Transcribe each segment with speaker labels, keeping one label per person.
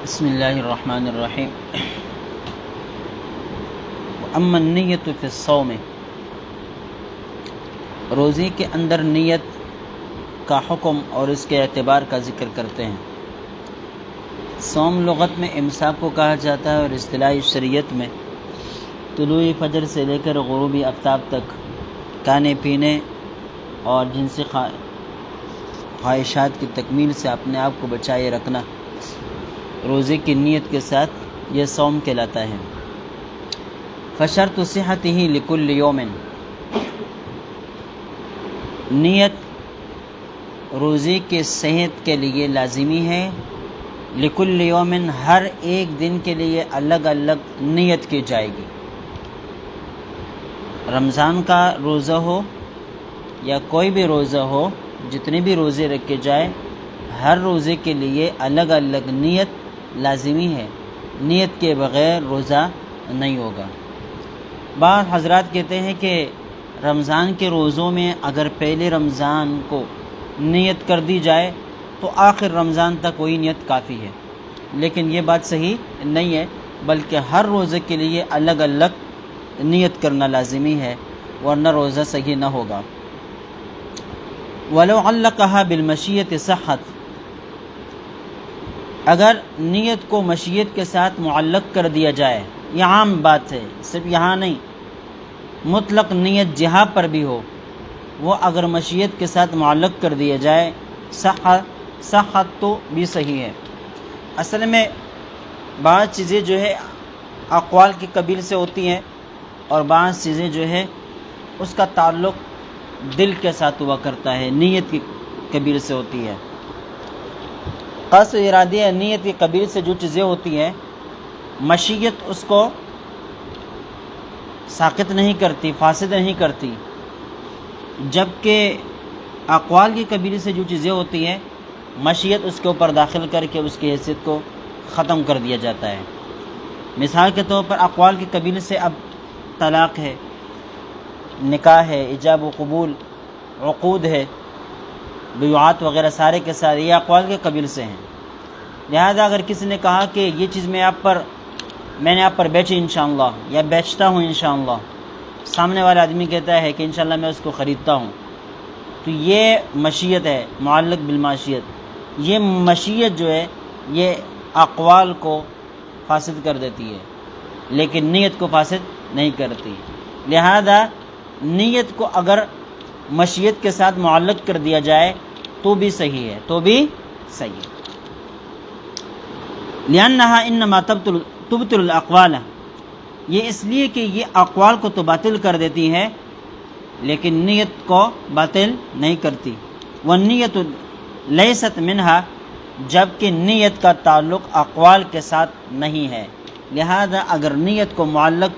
Speaker 1: بسم اللہ الرحمن الرحیم۔ اما النیت فی الصوم، روزے کے اندر نیت کا حکم اور اس کے اعتبار کا ذکر کرتے ہیں۔ صوم لغت میں امساک کو کہا جاتا ہے، اور اصطلاح شریعت میں طلوع فجر سے لے کر غروب آفتاب تک کھانے پینے اور جنسی خواہشات کی تکمیل سے اپنے آپ کو بچائے رکھنا روزے کی نیت کے ساتھ یہ صوم کہلاتا ہے۔ فشرط صحتہ لکل یوم، نیت روزے کے صحت کے لیے لازمی ہے۔ لکل یوم، ہر ایک دن کے لیے الگ الگ نیت کی جائے گی۔ رمضان کا روزہ ہو یا کوئی بھی روزہ ہو، جتنے بھی روزے رکھے جائے، ہر روزے کے لیے الگ الگ نیت لازمی ہے۔ نیت کے بغیر روزہ نہیں ہوگا۔ بعض حضرات کہتے ہیں کہ رمضان کے روزوں میں اگر پہلے رمضان کو نیت کر دی جائے تو آخر رمضان تک وہی نیت کافی ہے، لیکن یہ بات صحیح نہیں ہے، بلکہ ہر روزے کے لیے الگ الگ نیت کرنا لازمی ہے، ورنہ روزہ صحیح نہ ہوگا۔ وَلَوْ عَلَّقَهَا بِالْمَشِيَّةِ صَحَّتْ، اگر نیت کو مشیت کے ساتھ معلق کر دیا جائے، یہ عام بات ہے، صرف یہاں نہیں، مطلق نیت جہاں پر بھی ہو، وہ اگر مشیت کے ساتھ معلق کر دیا جائے صحت تو بھی صحیح ہے۔ اصل میں بعض چیزیں جو ہے اقوال کی قبیل سے ہوتی ہیں، اور بعض چیزیں جو ہے اس کا تعلق دل کے ساتھ ہوا کرتا ہے، نیت کی قبیل سے ہوتی ہے۔ قصد ارادی نیت کی قبیل سے جو چیزیں ہوتی ہیں، مشیت اس کو ساقط نہیں کرتی، فاسد نہیں کرتی، جبکہ اقوال کی قبیل سے جو چیزیں ہوتی ہیں، مشیت اس کے اوپر داخل کر کے اس کی حیثیت کو ختم کر دیا جاتا ہے۔ مثال کے طور پر اقوال کی قبیل سے اب طلاق ہے، نکاح ہے، ایجاب و قبول، عقود ہے، بیعات وغیرہ سارے کے سارے یہ اقوال کے قبیل سے ہیں۔ لہذا اگر کسی نے کہا کہ یہ چیز میں نے آپ پر بیچی انشاءاللہ، یا بیچتا ہوں انشاءاللہ، سامنے والا آدمی کہتا ہے کہ انشاءاللہ میں اس کو خریدتا ہوں، تو یہ مشیت ہے، معلق بالمعشیت۔ یہ مشیت جو ہے یہ اقوال کو فاسد کر دیتی ہے، لیکن نیت کو فاسد نہیں کرتی۔ لہذا نیت کو اگر مشیت کے ساتھ معلق کر دیا جائے تو بھی صحیح ہے، تو بھی صحیح ہے۔ لأنها انما تبطل الاقوال، یہ اس لیے کہ یہ اقوال کو تو باطل کر دیتی ہے، لیکن نیت کو باطل نہیں کرتی۔ والنیت لیست منها، جبکہ نیت کا تعلق اقوال کے ساتھ نہیں ہے۔ لہذا اگر نیت کو معلق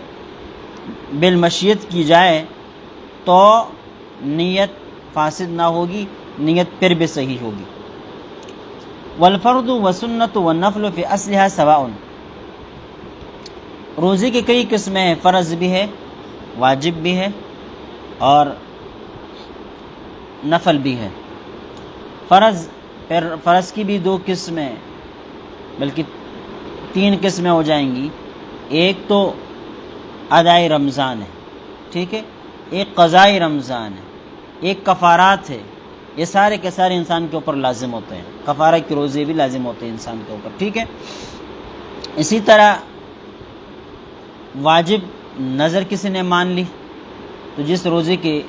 Speaker 1: بالمشیت کی جائے تو نیت فاسد نہ ہوگی، نیت پھر بھی صحیح ہوگی۔ والفرض والسنت والنفل فی اصلها سواء، روزے کی کئی قسمیں ہیں، فرض بھی ہے، واجب بھی ہے، اور نفل بھی ہے۔ فرض کی بھی دو قسمیں، بلکہ تین قسمیں ہو جائیں گی۔ ایک تو ادائی رمضان ہے، ٹھیک ہے، ایک قضائی رمضان ہے، ایک کفارات ہے۔ یہ سارے کے سارے انسان کے اوپر لازم ہوتے ہیں، کفارہ کے روزے بھی لازم ہوتے ہیں انسان کے اوپر، ٹھیک ہے۔ اسی طرح واجب نظر کسی نے مان لی تو جس روزے کی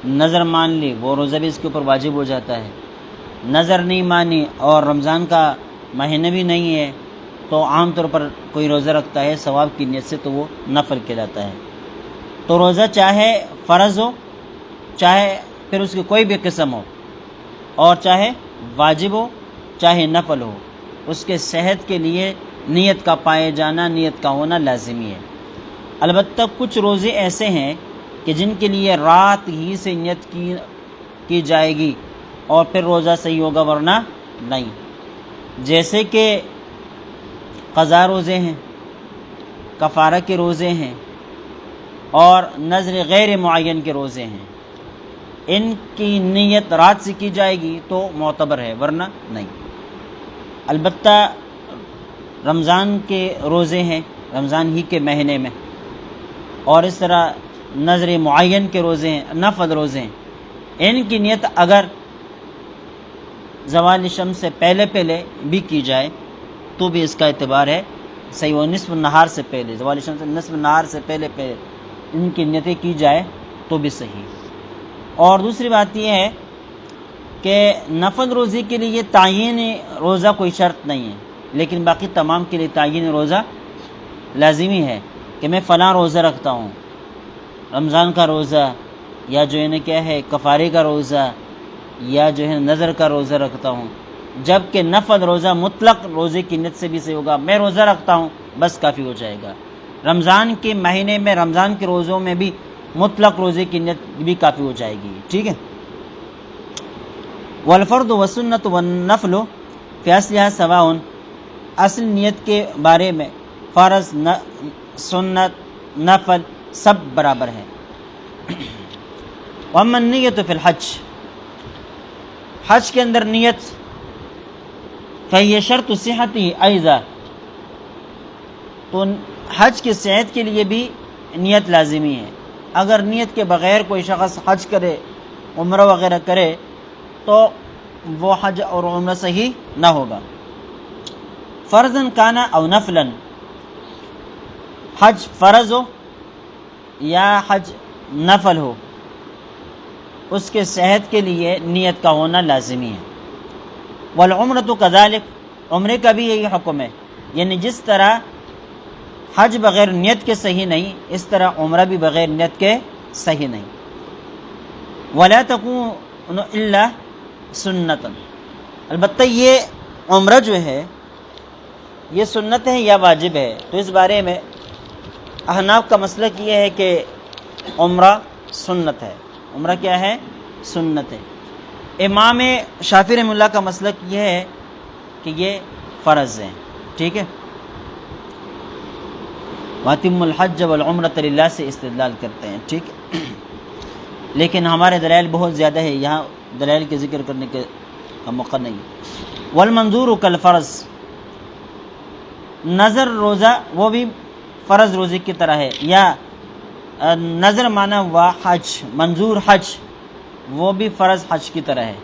Speaker 1: نظر مان لی وہ روزہ بھی اس کے اوپر واجب ہو جاتا ہے۔ نظر نہیں مانی اور رمضان کا مہینہ بھی نہیں ہے تو عام طور پر کوئی روزہ رکھتا ہے ثواب کی نیت سے تو وہ نفل کہلاتا ہے۔ تو روزہ چاہے فرض ہو، چاہے پھر اس کی کوئی بھی قسم ہو، اور چاہے واجب ہو چاہے نفل ہو، اس کے صحت کے لیے نیت کا پائے جانا، نیت کا ہونا لازمی ہے۔ البتہ کچھ روزے ایسے ہیں کہ جن کے لیے رات ہی سے نیت کی جائے گی اور پھر روزہ صحیح ہوگا، ورنہ نہیں، جیسے کہ قضا روزے ہیں، کفارہ کے روزے ہیں، اور نذر غیر معین کے روزے ہیں۔ ان کی نیت رات سے کی جائے گی تو معتبر ہے، ورنہ نہیں۔ البتہ رمضان کے روزے ہیں رمضان ہی کے مہینے میں، اور اس طرح نظر معین کے روزے ہیں، نفل روزے ہیں، ان کی نیت اگر زوال شمس سے پہلے بھی کی جائے تو بھی اس کا اعتبار ہے صحیح، وہ نصف النہار سے پہلے، زوال شمس نصف النہار سے پہلے ان کی نیتیں کی جائے تو بھی صحیح۔ اور دوسری بات یہ ہے کہ نفل روزے کے لیے تعین روزہ کوئی شرط نہیں ہے، لیکن باقی تمام کے لیے تعین روزہ لازمی ہے کہ میں فلاں روزہ رکھتا ہوں، رمضان کا روزہ، یا جو ہے نا کیا ہے کفارے کا روزہ، یا جو ہے نظر کا روزہ رکھتا ہوں، جبکہ نفل روزہ مطلق روزے کی نیت سے بھی صحیح ہوگا، میں روزہ رکھتا ہوں بس کافی ہو جائے گا۔ رمضان کے مہینے میں رمضان کے روزوں میں بھی مطلق روزے کی نیت بھی کافی ہو جائے گی، ٹھیک ہے۔ والفرض والسنت والنفل فی اصلها سواء، اصل نیت کے بارے میں فرض، سنت، نفل سب برابر ہے۔ واما النیت فی الحج، حج کے اندر نیت، فہی شرط صحتی ایضا، تو حج کی صحت کے لیے بھی نیت لازمی ہے۔ اگر نیت کے بغیر کوئی شخص حج کرے، عمرہ وغیرہ کرے تو وہ حج اور عمرہ صحیح نہ ہوگا۔ فرضاً کانا او نفلاً، حج فرض ہو یا حج نفل ہو، اس کے صحت کے لیے نیت کا ہونا لازمی ہے۔ والعمرۃ کذالک، عمرے کا بھی یہی حکم ہے، یعنی جس طرح حج بغیر نیت کے صحیح نہیں، اس طرح عمرہ بھی بغیر نیت کے صحیح نہیں۔ ولا تکون الا سنتا، البتہ یہ عمرہ جو ہے یہ سنت ہے یا واجب ہے، تو اس بارے میں احناف کا مسلک یہ ہے کہ عمرہ سنت ہے، عمرہ کیا ہے؟ سنت ہے۔ امام شافعی رحمہ اللہ کا مسلک یہ ہے کہ یہ فرض ہے، ٹھیک ہے۔ وَأَتِمُّ الْحَجَّ وَالْعُمْرَةَ لِلَّهِ سے استدلال کرتے ہیں، ٹھیک ہے، لیکن ہمارے دلائل بہت زیادہ ہے، یہاں دلائل کے ذکر کرنے کا موقع نہیں۔ وَالْمَنظُورُ كَالْفَرْض، نظر روزہ وہ بھی فرض روزے کی طرح ہے، یا نظر مانا ہوا حج، منظور حج وہ بھی فرض حج کی طرح ہے۔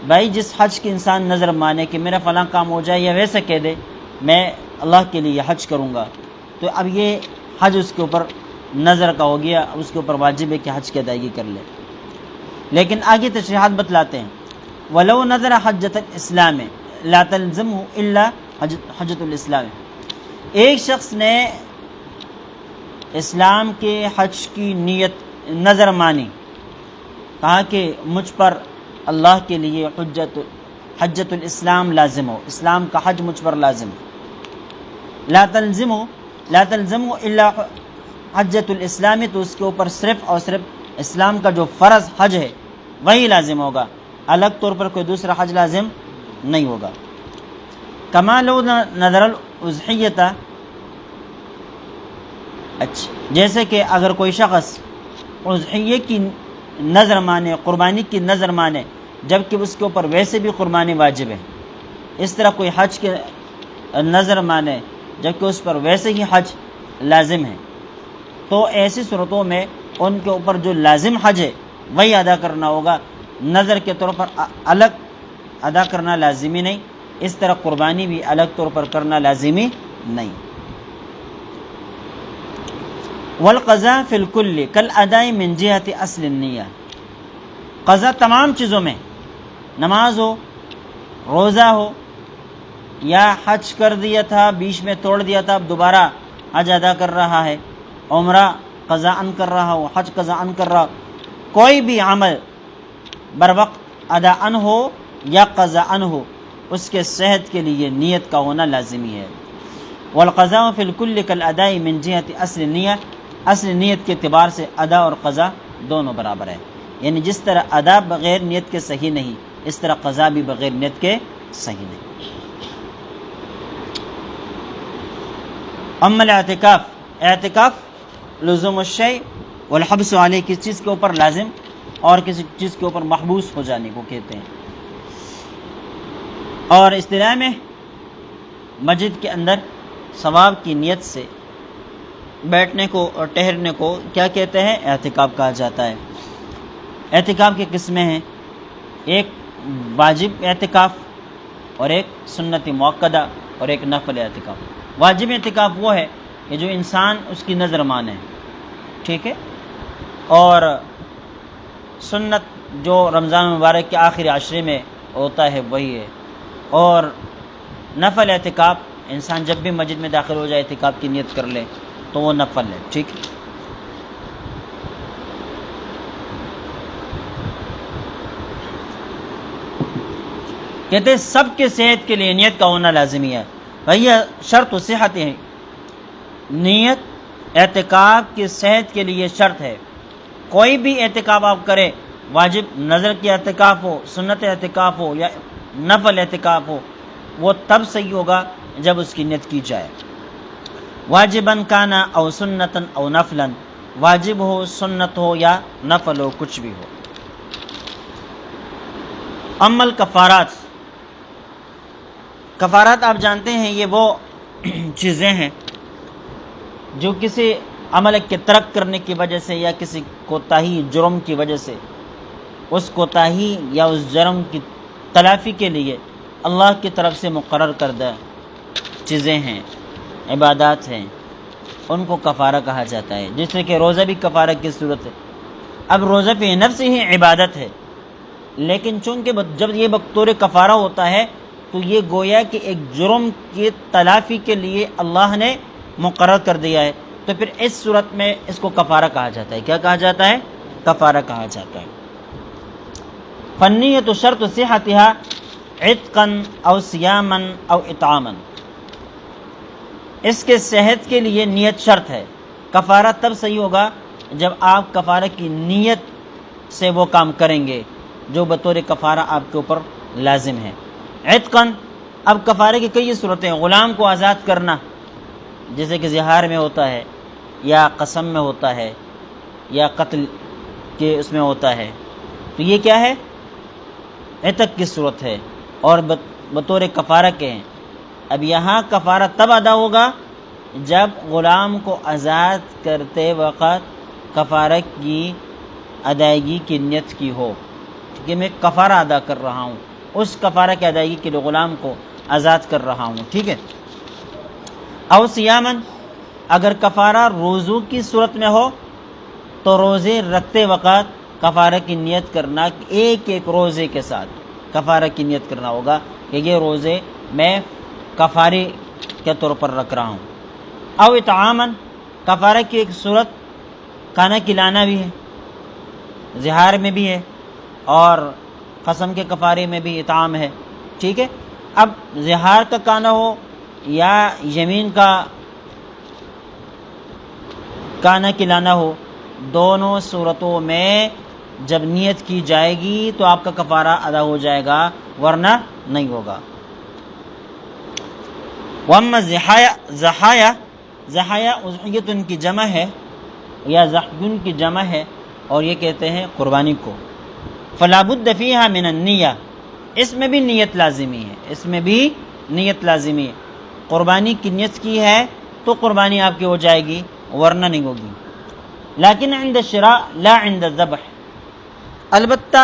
Speaker 1: بھائی جس حج کی انسان نظر مانے کہ میرا فلاں کام ہو جائے، یا ویسا کہہ دے میں اللہ کے لیے حج کروں گا، تو اب یہ حج اس کے اوپر نظر کا ہو گیا، اس کے اوپر واجب ہے کہ حج کی ادائیگی کر لے۔ لیکن آگے تشریحات بتلاتے ہیں، وَلَوْ نَذَرَ حَجَّةَ الْإِسْلَامِ لَا تَلْزَمْهُ إِلَّا حَجَّةُ الْإِسْلَامِ، ایک شخص نے اسلام کے حج کی نیت نظر مانی، کہا کہ مجھ پر اللہ کے لیے حجت الاسلام لازم ہو، اسلام کا حج مجھ پر لازم ہو، لا تلزم الا حجت الاسلام، تو اس کے اوپر صرف اور صرف اسلام کا جو فرض حج ہے وہی لازم ہوگا، الگ طور پر کوئی دوسرا حج لازم نہیں ہوگا۔ کما لو نظر الاضحیۃ، اچھا جیسے کہ اگر کوئی شخص اضحیہ کی نظر مانے، قربانی کی نظر مانے، جبکہ اس کے اوپر ویسے بھی قربانی واجب ہے، اس طرح کوئی حج کے نظر مانے جبکہ اس پر ویسے ہی حج لازم ہے، تو ایسی صورتوں میں ان کے اوپر جو لازم حج ہے وہی ادا کرنا ہوگا، نظر کے طور پر الگ ادا کرنا لازمی نہیں، اس طرح قربانی بھی الگ طور پر کرنا لازمی نہیں۔ والقضاء فی الکل کالاداء من جہت اصل النیہ، قضا تمام چیزوں میں، نماز ہو، روزہ ہو، یا حج کر دیا تھا بیچ میں توڑ دیا تھا اب دوبارہ حج ادا کر رہا ہے، عمرہ قضا ان کر رہا ہو، حج قضا ان کر رہا ہو، کوئی بھی عمل بر وقت ادا ان ہو یا قضا ان ہو، اس کے صحت کے لیے نیت کا ہونا لازمی ہے۔ والقضاء فی الکل کالاداء من جہت اصل النیہ، اصل نیت کے اعتبار سے ادا اور قضا دونوں برابر ہے، یعنی جس طرح ادا بغیر نیت کے صحیح نہیں، اس طرح قضا بھی بغیر نیت کے صحیح نہیں۔ اما الاعتکاف، اعتکاف لزوم الشیء والحبس علیہ، کس چیز کے اوپر لازم اور کسی چیز کے اوپر محبوس ہو جانے کو کہتے ہیں، اور اصطلاح میں مسجد کے اندر ثواب کی نیت سے بیٹھنے کو اور ٹہرنے کو کیا کہتے ہیں؟ اعتکاف کہا جاتا ہے۔ اعتکاف کی قسمیں ہیں، ایک واجب اعتکاف اور ایک سنت مؤکدہ اور ایک نفل اعتکاف۔ واجب اعتکاف وہ ہے کہ جو انسان اس کی نظر مانے، ٹھیک ہے، اور سنت جو رمضان مبارک کے آخری عشرے میں ہوتا ہے وہی ہے، اور نفل اعتکاف انسان جب بھی مسجد میں داخل ہو جائے اعتکاف کی نیت کر لے تو وہ نفل ہے، ٹھیک ہے۔ کہتے ہیں سب کے صحت کے لیے نیت کا ہونا لازمی ہے، بھیا شرط و صحت ہے، نیت اعتکاف کی صحت کے لیے شرط ہے۔ کوئی بھی اعتکاف آپ کرے، واجب نظر کی اعتکاف ہو، سنت اعتکاف ہو یا نفل اعتکاف ہو، وہ تب صحیح ہوگا جب اس کی نیت کی جائے۔ واجباً کانا او سنتاً او نفلاً، واجب ہو، سنت ہو یا نفل ہو، کچھ بھی ہو۔ عمل کفارات، کفارات آپ جانتے ہیں یہ وہ چیزیں ہیں جو کسی عمل کے ترک کرنے کی وجہ سے یا کسی کوتاہی جرم کی وجہ سے اس کوتاہی یا اس جرم کی تلافی کے لیے اللہ کی طرف سے مقرر کردہ چیزیں ہیں، عبادات ہیں، ان کو کفارہ کہا جاتا ہے۔ جس طرح کہ روزہ بھی کفارہ کی صورت ہے۔ اب روزہ فی نفس ہی عبادت ہے، لیکن چونکہ جب یہ بطور کفارہ ہوتا ہے تو یہ گویا کہ ایک جرم کی تلافی کے لیے اللہ نے مقرر کر دیا ہے، تو پھر اس صورت میں اس کو کفارہ کہا جاتا ہے۔ کیا کہا جاتا ہے؟ کفارہ کہا جاتا ہے۔ فنیت شرط صحتها عتقا او صیاما او اطعاما، اس کے صحت کے لیے نیت شرط ہے۔ کفارہ تب صحیح ہوگا جب آپ کفارہ کی نیت سے وہ کام کریں گے جو بطور کفارہ آپ کے اوپر لازم ہے۔ عتقاً، اب کفارے کی کئی صورتیں ہیں۔ غلام کو آزاد کرنا، جیسے کہ زہار میں ہوتا ہے یا قسم میں ہوتا ہے یا قتل کے اس میں ہوتا ہے، تو یہ کیا ہے؟ عتق کی صورت ہے اور بطور کفارہ کے ہیں۔ اب یہاں کفارہ تب ادا ہوگا جب غلام کو آزاد کرتے وقت کفارہ کی ادائیگی کی نیت کی ہو کہ میں کفارہ ادا کر رہا ہوں، اس کفارہ کی ادائیگی کے لیے غلام کو آزاد کر رہا ہوں، ٹھیک ہے۔ او صیامن، اگر کفارہ روزوں کی صورت میں ہو تو روزے رکھتے وقت کفارہ کی نیت کرنا، ایک ایک روزے کے ساتھ کفارہ کی نیت کرنا ہوگا کہ یہ روزے میں کفارے کے طور پر رکھ رہا ہوں۔ او اطعامن، کفارہ کی ایک صورت کھانا کھلانا بھی ہے، زہار میں بھی ہے اور قسم کے کفارے میں بھی اطعام ہے، ٹھیک ہے۔ اب زہار کا کھانا ہو یا یمین کا کھانا کھلانا ہو، دونوں صورتوں میں جب نیت کی جائے گی تو آپ کا کفارہ ادا ہو جائے گا، ورنہ نہیں ہوگا۔ واما زحایا، زحایا اضحیۃ کی جمع ہے یا ضحیٌ کی جمع ہے اور یہ کہتے ہیں قربانی کو۔ فلا بد فیہا من النیہ، اس میں بھی نیت لازمی ہے، اس میں بھی نیت لازمی ہے۔ قربانی کی نیت کی ہے تو قربانی آپ کی ہو جائے گی، ورنہ نہیں ہوگی۔ لیکن عند الشراء لا عند الذبح، البتہ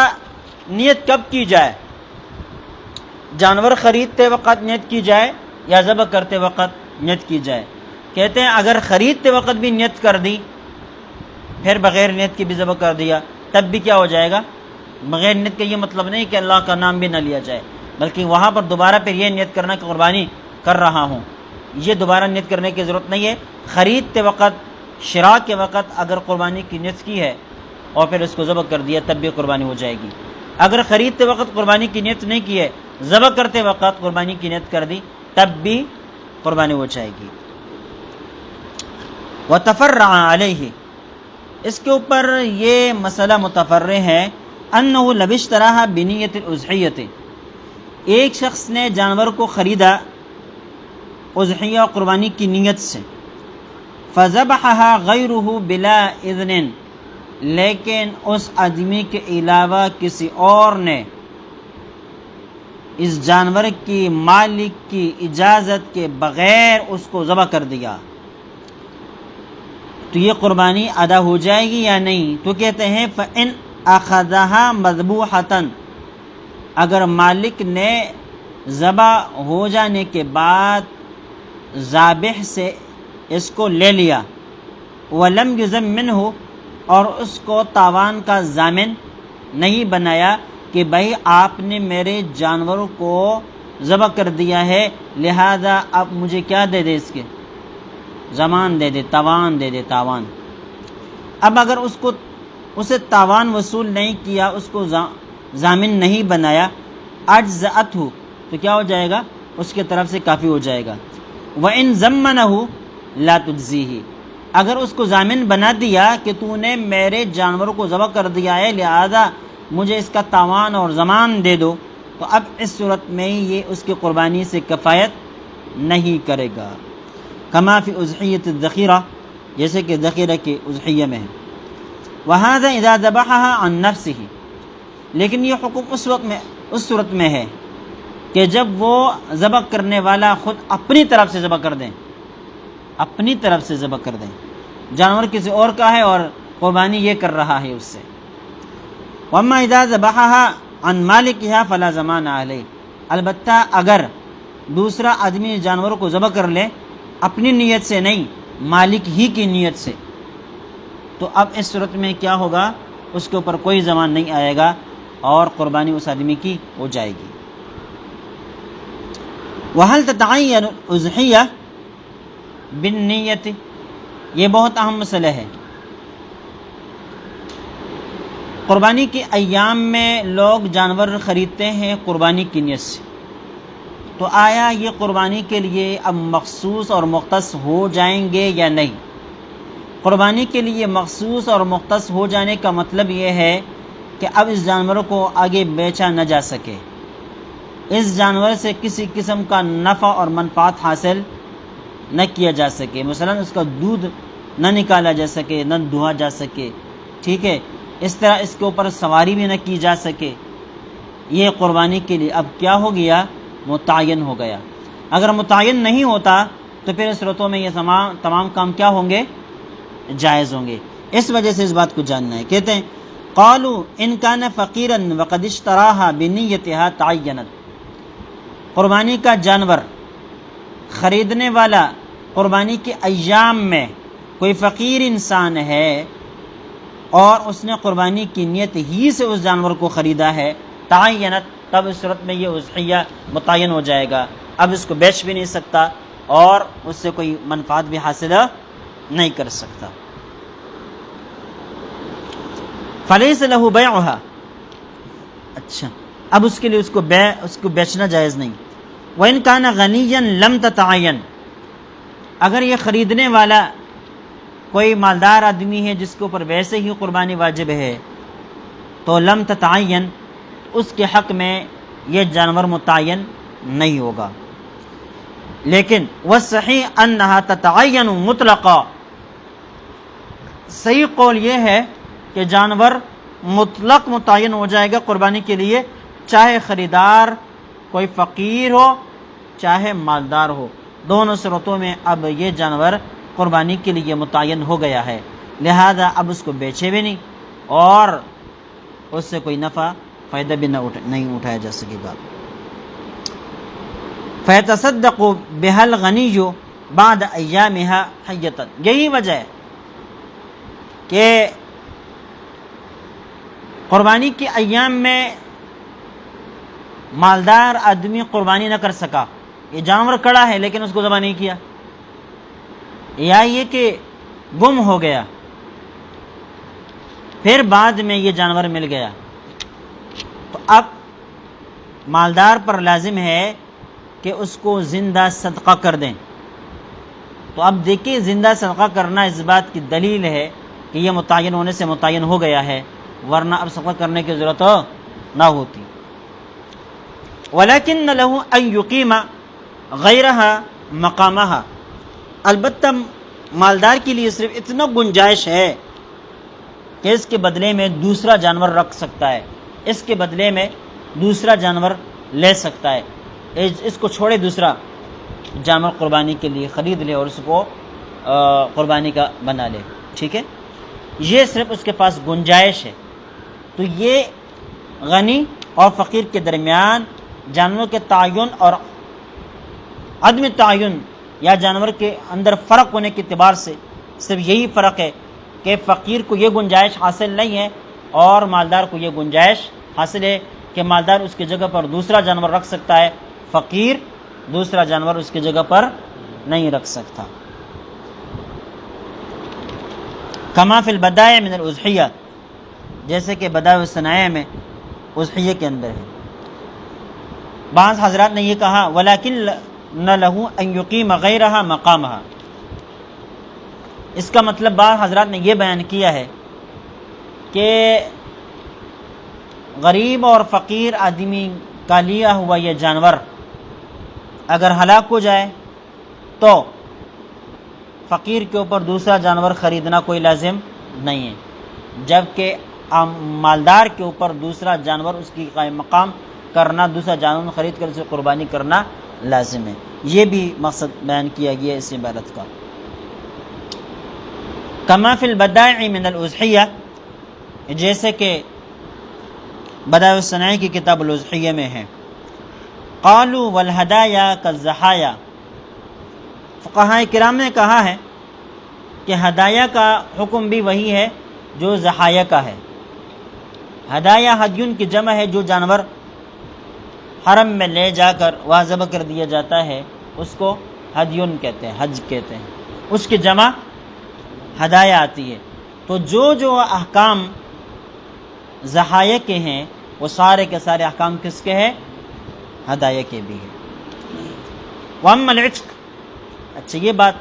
Speaker 1: نیت کب کی جائے؟ جانور خریدتے وقت نیت کی جائے یا ذبح کرتے وقت نیت کی جائے؟ کہتے ہیں اگر خریدتے وقت بھی نیت کر دی پھر بغیر نیت کے بھی ذبح کر دیا تب بھی کیا ہو جائے گا؟ بغیر نیت کا یہ مطلب نہیں کہ اللہ کا نام بھی نہ لیا جائے، بلکہ وہاں پر دوبارہ پھر یہ نیت کرنا کہ قربانی کر رہا ہوں، یہ دوبارہ نیت کرنے کی ضرورت نہیں ہے۔ خریدتے وقت، شراء کے وقت اگر قربانی کی نیت کی ہے اور پھر اس کو ذبح کر دیا تب بھی قربانی ہو جائے گی۔ اگر خریدتے وقت قربانی کی نیت نہیں کی ہے، ذبح کرتے وقت قربانی کی نیت کر دی تب بھی قربانی ہو جائے گی۔ وتفرع علیہ، اس کے اوپر یہ مسئلہ متفرع ہے، انہ لو اشتراها بنیت الاضحیۃ، ایک شخص نے جانور کو خریدا اضحیہ قربانی کی نیت سے، فذبحها غیرہ بلا اذن، لیکن اس آدمی کے علاوہ کسی اور نے اس جانور کی مالک کی اجازت کے بغیر اس کو ذبح کر دیا تو یہ قربانی ادا ہو جائے گی یا نہیں؟ تو کہتے ہیں فَإِنْ أَخَذَهَا مَذْبُوحَةً، اگر مالک نے ذبح ہو جانے کے بعد ذابح سے اس کو لے لیا، وَلَمْ يُزَمْ مِنْهُ، اور اس کو تاوان کا ضامن نہیں بنایا کہ بھائی آپ نے میرے جانوروں کو ذبح کر دیا ہے، لہذا اب مجھے کیا دے دے، اس کے ضمان دے دے، تاوان دے دے، تاوان۔ اب اگر اسے تاوان وصول نہیں کیا، اس کو ضامن نہیں بنایا، اجزأتہ، تو کیا ہو جائے گا؟ اس کی طرف سے کافی ہو جائے گا۔ وَإِن ضَمَّنَهُ لَا تُجْزِيهِ، اگر اس کو ضامن بنا دیا کہ تو نے میرے جانوروں کو ذبح کر دیا ہے، لہذا مجھے اس کا تاوان اور ضمان دے دو، تو اب اس صورت میں یہ اس کی قربانی سے کفایت نہیں کرے گا۔ کما فی اضحیۃ الذخیرہ، جیسے کہ ذخیرہ کی اضحیہ میں ہے۔ وہذا اذا ذبحها عن نفسه، لیکن یہ حکم اس صورت میں ہے کہ جب وہ ذبح کرنے والا خود اپنی طرف سے ذبح کر دیں، اپنی طرف سے ذبح کر دیں، جانور کسی اور کا ہے اور قربانی یہ کر رہا ہے اس سے۔ وَأَمَّا إِذَا ذَبَحَهَا عَنْ مَالِكِهَا فَلَا ضَمَانَ عَلَيْهِ، البتہ اگر دوسرا آدمی جانوروں کو ذبح کر لے اپنی نیت سے نہیں، مالک ہی کی نیت سے، تو اب اس صورت میں کیا ہوگا؟ اس کے اوپر کوئی ضمان نہیں آئے گا اور قربانی اس آدمی کی ہو جائے گی۔ وَهَلْ تَتَعَيَّنُ الْأُضْحِيَّةُ بِالنِّيَّةِ، یہ بہت اہم مسئلہ ہے۔ قربانی کے ایام میں لوگ جانور خریدتے ہیں قربانی کی نیت سے، تو آیا یہ قربانی کے لیے اب مخصوص اور مختص ہو جائیں گے یا نہیں؟ قربانی کے لیے مخصوص اور مختص ہو جانے کا مطلب یہ ہے کہ اب اس جانور کو آگے بیچا نہ جا سکے، اس جانور سے کسی قسم کا نفع اور منفعت حاصل نہ کیا جا سکے، مثلا اس کا دودھ نہ نکالا جا سکے، نہ دھوا جا سکے، ٹھیک ہے، اس طرح اس کے اوپر سواری بھی نہ کی جا سکے۔ یہ قربانی کے لیے اب کیا ہو گیا؟ متعین ہو گیا۔ اگر متعین نہیں ہوتا تو پھر اس صورتوں میں یہ تمام کام کیا ہوں گے؟ جائز ہوں گے۔ اس وجہ سے اس بات کو جاننا ہے۔ کہتے ہیں قالوا ان کان فقیرا وقد اشتراها بنیتها تعینت، قربانی کا جانور خریدنے والا قربانی کے ایام میں کوئی فقیر انسان ہے اور اس نے قربانی کی نیت ہی سے اس جانور کو خریدا ہے، تعینت، تب اس صورت میں یہ اضحیہ متعین ہو جائے گا، اب اس کو بیچ بھی نہیں سکتا اور اس سے کوئی منفعت بھی حاصل نہیں کر سکتا۔ فلیس لہ بیعھا، اچھا اب اس کے لیے اس کو بیچنا جائز نہیں۔ وَإِن كَانَ غَنِيًّا لَمْ تَتَعَيَّنْ، اگر یہ خریدنے والا کوئی مالدار آدمی ہے جس کے اوپر ویسے ہی قربانی واجب ہے تو لم تتعین، اس کے حق میں یہ جانور متعین نہیں ہوگا۔ لیکن والصحیح انہا تتعین مطلقا، صحیح قول یہ ہے کہ جانور مطلق متعین ہو جائے گا قربانی کے لیے، چاہے خریدار کوئی فقیر ہو چاہے مالدار ہو، دونوں صورتوں میں اب یہ جانور قربانی کے لیے متعین ہو گیا ہے، لہذا اب اس کو بیچے بھی نہیں اور اس سے کوئی نفع فائدہ بھی نہیں اٹھایا جا سکے گا۔ فَيَتَصَدَّقُ بِهَا الْغَنِيُّ بَعْدَ أَيَّامِهَا حَيَّةً، یہی وجہ ہے کہ قربانی کے ایام میں مالدار آدمی قربانی نہ کر سکا، یہ جانور کڑا ہے لیکن اس کو ذبح نہیں کیا، یا یہ کہ گم ہو گیا، پھر بعد میں یہ جانور مل گیا، تو اب مالدار پر لازم ہے کہ اس کو زندہ صدقہ کر دیں۔ تو اب دیکھیں زندہ صدقہ کرنا اس بات کی دلیل ہے کہ یہ متعین ہونے سے متعین ہو گیا ہے، ورنہ اب صدقہ کرنے کی ضرورت نہ ہوتی۔ وَلَكِنَّ لَهُ أَن يُقِيمَ غَيْرَهَا مَقَامَهَا، البتہ مالدار کے لیے صرف اتنا گنجائش ہے کہ اس کے بدلے میں دوسرا جانور رکھ سکتا ہے، اس کے بدلے میں دوسرا جانور لے سکتا ہے، اس کو چھوڑے دوسرا جانور قربانی کے لیے خرید لے اور اس کو قربانی کا بنا لے، ٹھیک ہے، یہ صرف اس کے پاس گنجائش ہے۔ تو یہ غنی اور فقیر کے درمیان جانوروں کے تعین اور عدم تعین یا جانور کے اندر فرق ہونے کے اعتبار سے صرف یہی فرق ہے کہ فقیر کو یہ گنجائش حاصل نہیں ہے اور مالدار کو یہ گنجائش حاصل ہے کہ مالدار اس کی جگہ پر دوسرا جانور رکھ سکتا ہے، فقیر دوسرا جانور اس کی جگہ پر نہیں رکھ سکتا۔ کما فی البدائع من الاضحیہ، جیسے کہ بدائع الصنائع میں اضحیہ کے اندر ہے۔ بعض حضرات نے یہ کہا ولیکن لہ ان یقیم غیرہا مقامہا، اس کا مطلب بعض حضرات نے یہ بیان کیا ہے کہ غریب اور فقیر آدمی کا لیا ہوا یہ جانور اگر ہلاک ہو جائے تو فقیر کے اوپر دوسرا جانور خریدنا کوئی لازم نہیں ہے، جبکہ مالدار کے اوپر دوسرا جانور اس کی قائم مقام کرنا، دوسرا جانور خرید کر اسے قربانی کرنا لازم ہے۔ یہ بھی مقصد بیان کیا گیا اس عبارت کا۔ کما فی البدائع من الاضحیہ، جیسے کہ بدائع الصنائع کی کتاب الاضحیہ میں ہے۔ قالوا والہدایا کالضحایا، فقہاء کرام نے کہا ہے کہ ہدایہ کا حکم بھی وہی ہے جو ضحایہ کا ہے۔ ہدایہ ہدیون کی جمع ہے، جو جانور حرم میں لے جا کر وہاں ذبح کر دیا جاتا ہے اس کو ہدیون کہتے ہیں، حج کہتے ہیں، اس کی جمع ہدایہ آتی ہے۔ تو جو احکام ضحایہ کے ہیں وہ سارے کے سارے احکام کس کے ہیں؟ ہدایہ کے بھی ہیں۔ وَأَمَّا الْعِتْقُ، اچھا یہ بات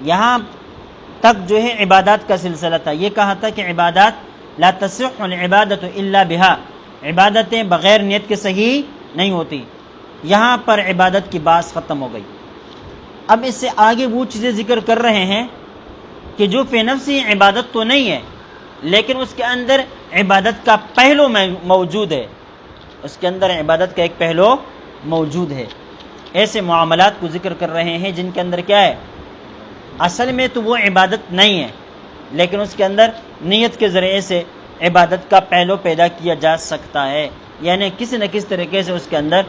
Speaker 1: یہاں تک جو ہے عبادات کا سلسلہ تھا، یہ کہا تھا کہ عبادات لا تصح العبادۃ الا بها، عبادتیں بغیر نیت کے صحیح نہیں ہوتی، یہاں پر عبادت کی بات ختم ہو گئی۔ اب اس سے آگے وہ چیزیں ذکر کر رہے ہیں کہ جو فی نفسی عبادت تو نہیں ہے لیکن اس کے اندر عبادت کا پہلو موجود ہے، اس کے اندر عبادت کا ایک پہلو موجود ہے۔ ایسے معاملات کو ذکر کر رہے ہیں جن کے اندر کیا ہے، اصل میں تو وہ عبادت نہیں ہے لیکن اس کے اندر نیت کے ذریعے سے عبادت کا پہلو پیدا کیا جا سکتا ہے، یعنی کسی نہ کسی طریقے سے اس کے اندر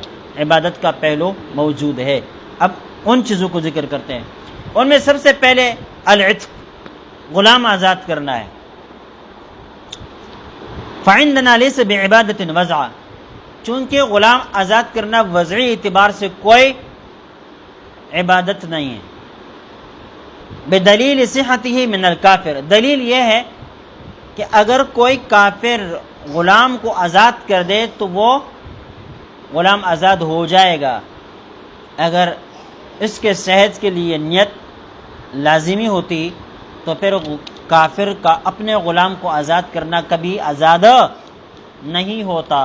Speaker 1: عبادت کا پہلو موجود ہے۔ اب ان چیزوں کو ذکر کرتے ہیں، ان میں سب سے پہلے العتق، غلام آزاد کرنا ہے۔ فعندنا لیس بعبادت وضع، چونکہ غلام آزاد کرنا وضعی اعتبار سے کوئی عبادت نہیں ہے۔ بدلیل صحتہ من الکافر، دلیل یہ ہے کہ اگر کوئی کافر غلام کو آزاد کر دے تو وہ غلام آزاد ہو جائے گا، اگر اس کے صحت کے لیے نیت لازمی ہوتی تو پھر کافر کا اپنے غلام کو آزاد کرنا کبھی آزاد نہیں ہوتا۔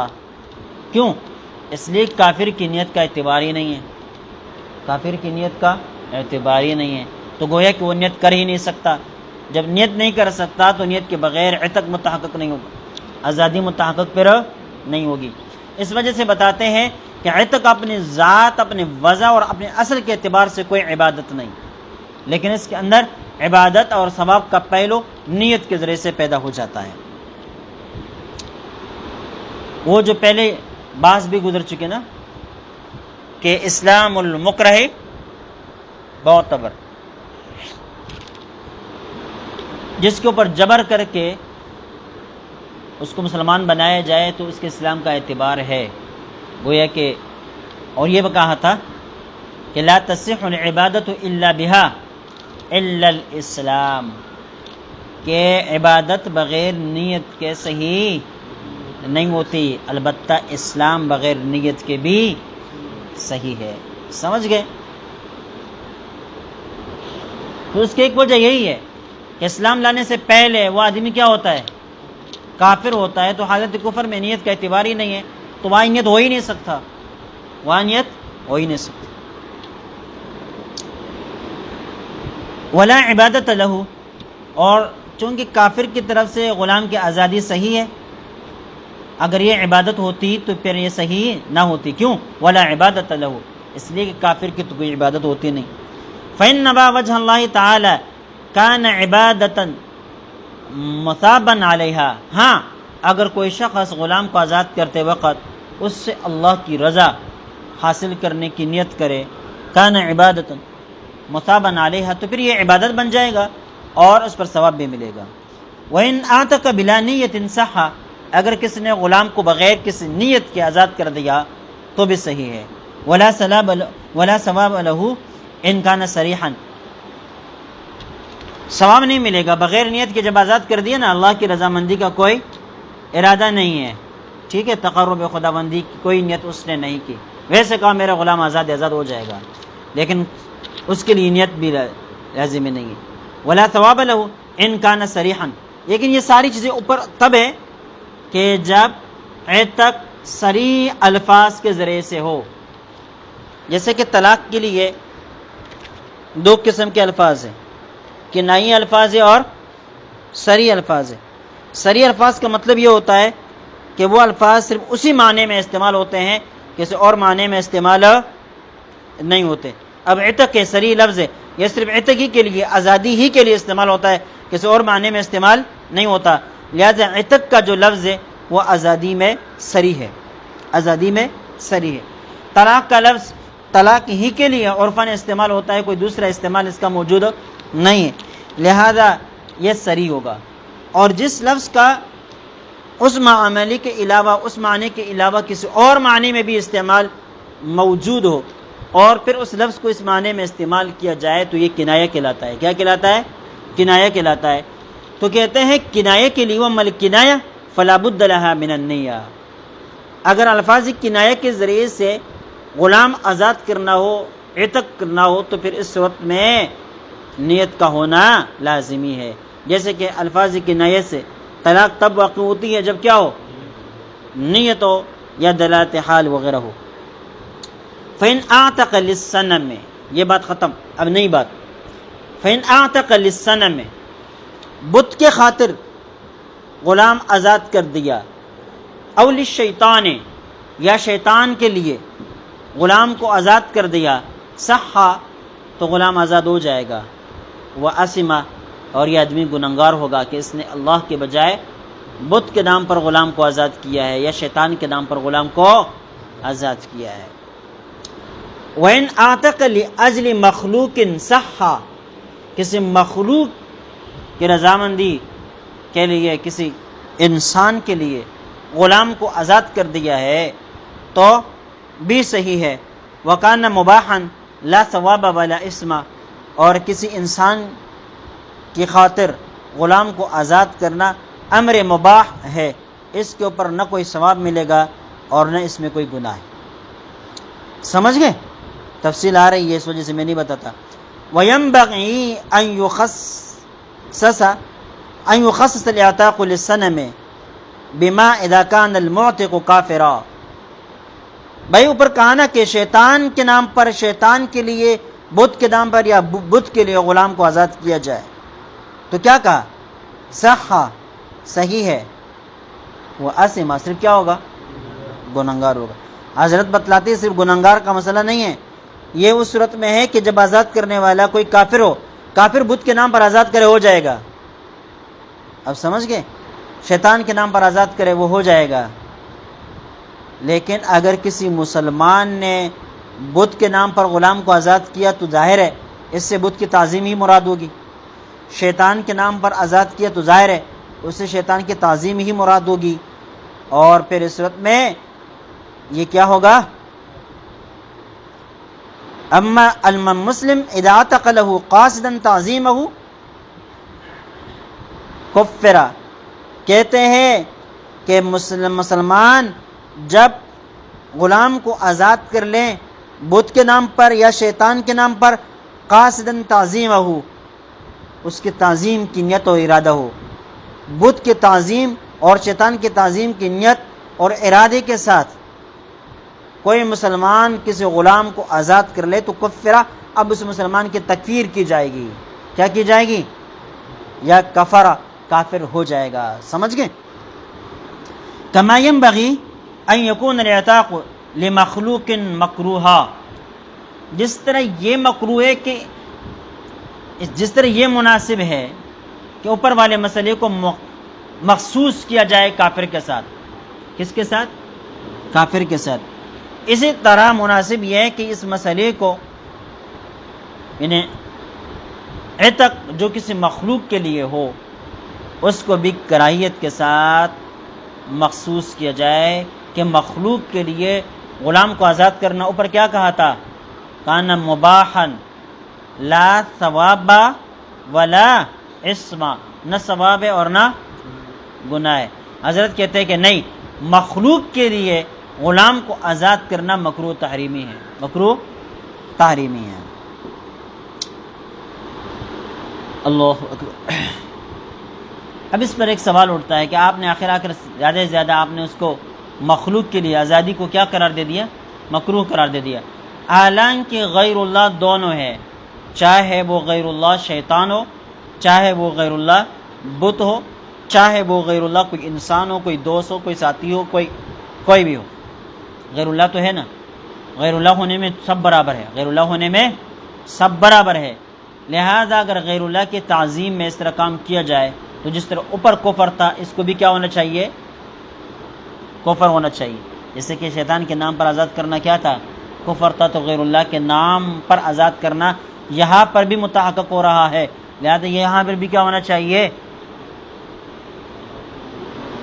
Speaker 1: کیوں؟ اس لیے کافر کی نیت کا اعتبار ہی نہیں ہے، کافر کی نیت کا اعتبار ہی نہیں ہے، تو گویا کہ وہ نیت کر ہی نہیں سکتا۔ جب نیت نہیں کر سکتا تو نیت کے بغیر عتق متحقق نہیں ہوگا، آزادی متحقق پھر نہیں ہوگی۔ اس وجہ سے بتاتے ہیں کہ عتق اپنی ذات، اپنے وضع اور اپنے اصل کے اعتبار سے کوئی عبادت نہیں، لیکن اس کے اندر عبادت اور ثواب کا پہلو نیت کے ذریعے سے پیدا ہو جاتا ہے۔ وہ جو پہلے بحث بھی گزر چکے نا کہ اسلام المکرہ معتبر، جس کے اوپر جبر کر کے اس کو مسلمان بنایا جائے تو اس کے اسلام کا اعتبار ہے، گویا کہ اور یہ کہا تھا کہ لا تصح العبادت الا بها الا الاسلام، کہ عبادت بغیر نیت کے صحیح نہیں ہوتی، البتہ اسلام بغیر نیت کے بھی صحیح ہے۔ سمجھ گئے؟ تو اس کی ایک وجہ یہی ہے کہ اسلام لانے سے پہلے وہ آدمی کیا ہوتا ہے؟ کافر ہوتا ہے، تو حالت کفر میں نیت کا اعتبار ہی نہیں ہے، تو وہاں نیت ہو ہی نہیں سکتا، وہاں نیت ہو ہی نہیں سکتا۔ ولا عبادت لہ، اور چونکہ کافر کی طرف سے غلام کی آزادی صحیح ہے اگر یہ عبادت ہوتی تو پھر یہ صحیح نہ ہوتی. کیوں؟ ولا عبادت لہ، اس لیے کہ کافر کی تو کوئی عبادت ہوتی نہیں. فإن نبا وجہ اللہ تعالی کان عبادتا مثابا علیہا، ہاں اگر کوئی شخص غلام کو آزاد کرتے وقت اس سے اللہ کی رضا حاصل کرنے کی نیت کرے، کان عبادتا مثابا علیہا، تو پھر یہ عبادت بن جائے گا اور اس پر ثواب بھی ملے گا. وإن اعتق بلا نیت صح، اگر کسی نے غلام کو بغیر کسی نیت کے آزاد کر دیا تو بھی صحیح ہے. ولا ثواب لہ ان کان صریحا، ثواب نہیں ملے گا بغیر نیت کے. جب آزاد کر دیا نا، اللہ کی رضامندی کا کوئی ارادہ نہیں ہے، ٹھیک ہے، تقرب خداوندی کی کوئی نیت اس نے نہیں کی. ویسے کہا میرا غلام آزاد ہو جائے گا، لیکن اس کے لیے نیت بھی لازمی نہیں ہے. ولا ثواب لہ ان کان صریحا، لیکن یہ ساری چیزیں اوپر تب ہے کہ جب عتق صریح الفاظ کے ذریعے سے ہو. جیسے کہ طلاق کے لیے دو قسم کے الفاظ ہیں، کنائی الفاظ ہے اور صریح الفاظ ہے. صریح الفاظ کا مطلب یہ ہوتا ہے کہ وہ الفاظ صرف اسی معنی میں استعمال ہوتے ہیں، کسی اور معنی میں استعمال نہیں ہوتے. اب عتق کے صریح لفظ ہے، یہ صرف عتق ہی کے لیے، آزادی ہی کے لیے استعمال ہوتا ہے، کسی اور معنی میں استعمال نہیں ہوتا. لہذا عتق کا جو لفظ ہے وہ آزادی میں صریح ہے، آزادی میں صریح ہے. طلاق کا لفظ طلاق ہی کے لیے عرفاً استعمال ہوتا ہے، کوئی دوسرا استعمال اس کا موجود نہیں ہے، لہذا یہ صریح ہوگا. اور جس لفظ کا اس معاملے کے علاوہ، اس معنی کے علاوہ کسی اور معنی میں بھی استعمال موجود ہو اور پھر اس لفظ کو اس معنی میں استعمال کیا جائے تو یہ کنایہ کہلاتا ہے. کیا کہلاتا ہے؟ کنایہ کہلاتا ہے. تو کہتے ہیں کنایہ کے لیے وَمَا الْكِنَایَةُ فَلَا بُدَّ لَهَا مِنَ النِّیَّةِ، اگر الفاظ کنایہ کے ذریعے سے غلام آزاد کرنا ہو، عتق کرنا ہو، تو پھر اس صورت میں نیت کا ہونا لازمی ہے. جیسے کہ الفاظ کنایہ سے طلاق تب واقع ہوتی ہے جب کیا ہو؟ نیت ہو یا دلالت حال وغیرہ ہو. فَإِنْ أَعْتَقَ لِلصَّنَمِ، یہ بات ختم، اب نئی بات. فَإِنْ أَعْتَقَ لِلصَّنَمِ، بت کے خاطر غلام آزاد کر دیا، او للشیطان، یا شیطان کے لیے غلام کو آزاد کر دیا، صحا، تو غلام آزاد ہو جائے گا. وَأَثِمَ، اور یہ آدمی گنہگار ہوگا کہ اس نے اللہ کے بجائے بت کے نام پر غلام کو آزاد کیا ہے یا شیطان کے نام پر غلام کو آزاد کیا ہے. وَإِنْ أَعْتَقَ لِأَجْلِ مَخْلُوقٍ صَحَّ، کسی مخلوق کی رضامندی کے لیے، کسی انسان کے لیے غلام کو آزاد کر دیا ہے تو بھی صحیح ہے. وَكَانَ مُبَاحًا لَا ثَوَابَ وَلَا إِثْمَ، اور کسی انسان کی خاطر غلام کو آزاد کرنا امر مباح ہے، اس کے اوپر نہ کوئی ثواب ملے گا اور نہ اس میں کوئی گناہ ہے. سمجھ گئے؟ تفصیل آ رہی ہے، اس وجہ سے میں نہیں بتاتا. وَيَنبَغِي أَن يُخَصَّصَ الْإِعْتَاقُ لِلصَّنَمِ بِمَا إِذَا كَانَ الْمُعْتِقُ كَافِرًا. بھائی اوپر کہا نا کہ شیطان کے نام پر، شیطان کے لیے بت کے نام پر یا بت کے لیے غلام کو آزاد کیا جائے، تو کیا کہا؟ صحا، صحیح ہے. وہ اسما، صرف کیا ہوگا؟ گنہگار ہوگا. حضرت بتلاتے ہیں صرف گنہگار کا مسئلہ نہیں ہے، یہ اس صورت میں ہے کہ جب آزاد کرنے والا کوئی کافر ہو، کافر بت کے نام پر آزاد کرے ہو جائے گا. اب سمجھ گئے؟ شیطان کے نام پر آزاد کرے وہ ہو جائے گا. لیکن اگر کسی مسلمان نے بت کے نام پر غلام کو آزاد کیا تو ظاہر ہے اس سے بت کی تعظیم ہی مراد ہوگی. شیطان کے نام پر آزاد کیا تو ظاہر ہے اس سے شیطان کی تعظیم ہی مراد ہوگی. اور پھر اس وقت میں یہ کیا ہوگا؟ اما المسلم اذا اعتق له قاصدا تعظیمہ کفر، کہتے ہیں کہ مسلمان جب غلام کو آزاد کر لیں بت کے نام پر یا شیطان کے نام پر، قاصداً تعظیمہ، اس کی تعظیم کی نیت و ارادہ ہو. بت کی تعظیم اور شیطان کی تعظیم کی نیت اور ارادے کے ساتھ کوئی مسلمان کسی غلام کو آزاد کر لے تو کفرہ، اب اس مسلمان کی تکفیر کی جائے گی. کیا کی جائے گی؟ یا کفرہ، کافر ہو جائے گا. سمجھ گئے؟ کما ينبغي ان يكون العتاق لمخلوق مکروہا، جس طرح یہ مکروہ ہے کہ جس طرح یہ مناسب ہے کہ اوپر والے مسئلے کو مخصوص کیا جائے کافر کے ساتھ. کس کے ساتھ؟ کافر کے ساتھ. اسی طرح مناسب یہ ہے کہ اس مسئلے کو یعنی عتق جو کسی مخلوق کے لیے ہو اس کو بھی کراہیت کے ساتھ مخصوص کیا جائے کہ مخلوق کے لیے غلام کو آزاد کرنا اوپر کیا کہا تھا؟ کان مباحا لا ثواب ولا اسم، نہ ثواب ہے اور نہ گناہ ہے. حضرت کہتے ہیں کہ نہیں، مخلوق کے لیے غلام کو آزاد کرنا مکروہ تحریمی ہے، مکروہ تحریمی ہے. اللہ اکبر. اب اس پر ایک سوال اٹھتا ہے کہ آپ نے آخر زیادہ سے زیادہ آپ نے اس کو مخلوق کے لیے آزادی کو کیا قرار دے دیا؟ مکروہ قرار دے دیا. حالانکہ غیر اللہ دونوں ہے، چاہے وہ غیر اللہ شیطان ہو، چاہے وہ غیر اللہ بت ہو، چاہے وہ غیر اللہ کوئی انسان ہو، کوئی دوست ہو، کوئی ساتھی ہو، کوئی بھی ہو. غیر اللہ تو ہے نا، غیر اللہ ہونے میں سب برابر ہے، غیر اللہ ہونے میں سب برابر ہے. لہذا اگر غیر اللہ کی تعظیم میں اس طرح کام کیا جائے تو جس طرح اوپر کفر تھا اس کو بھی کیا ہونا چاہیے؟ کفر ہونا چاہیے. جیسے کہ شیطان کے نام پر آزاد کرنا کیا تھا؟ کفر تھا. تو غیر اللہ کے نام پر آزاد کرنا یہاں پر بھی متحقق ہو رہا ہے، لہذا یہاں پر بھی کیا ہونا چاہیے؟